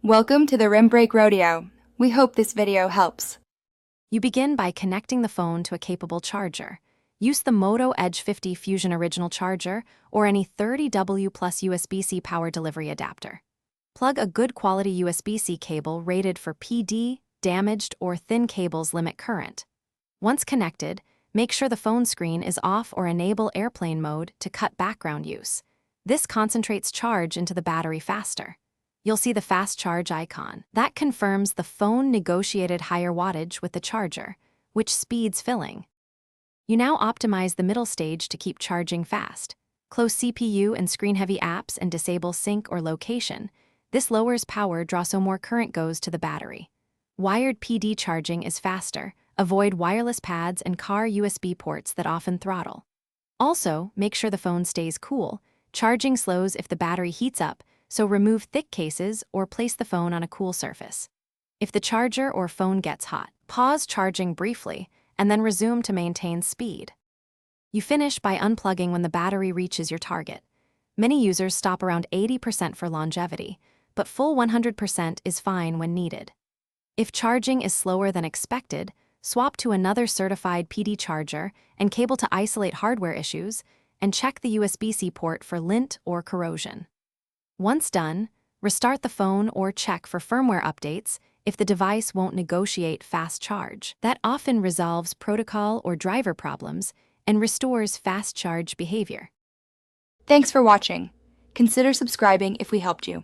Welcome to the Rim Break Rodeo. We hope this video helps. You begin by connecting the phone to a capable charger. Use the Moto Edge 50 Fusion Original Charger or any 30W plus USB-C power delivery adapter. Plug a good quality USB-C cable rated for PD, damaged, or thin cables limit current. Once connected, make sure the phone screen is off or enable airplane mode to cut background use. This concentrates charge into the battery faster. You'll see the fast charge icon. That confirms the phone negotiated higher wattage with the charger, which speeds filling. You now optimize the middle stage to keep charging fast. Close CPU and screen-heavy apps and disable sync or location. This lowers power draw so more current goes to the battery. Wired PD charging is faster. Avoid wireless pads and car USB ports that often throttle. Also, make sure the phone stays cool. Charging slows if the battery heats up, so remove thick cases or place the phone on a cool surface. If the charger or phone gets hot, pause charging briefly and then resume to maintain speed. You finish by unplugging when the battery reaches your target. Many users stop around 80% for longevity, but full 100% is fine when needed. If charging is slower than expected, swap to another certified PD charger and cable to isolate hardware issues, and check the USB-C port for lint or corrosion. Once done, restart the phone or check for firmware updates if the device won't negotiate fast charge. That often resolves protocol or driver problems and restores fast charge behavior. Thanks for watching. Consider subscribing if we helped you.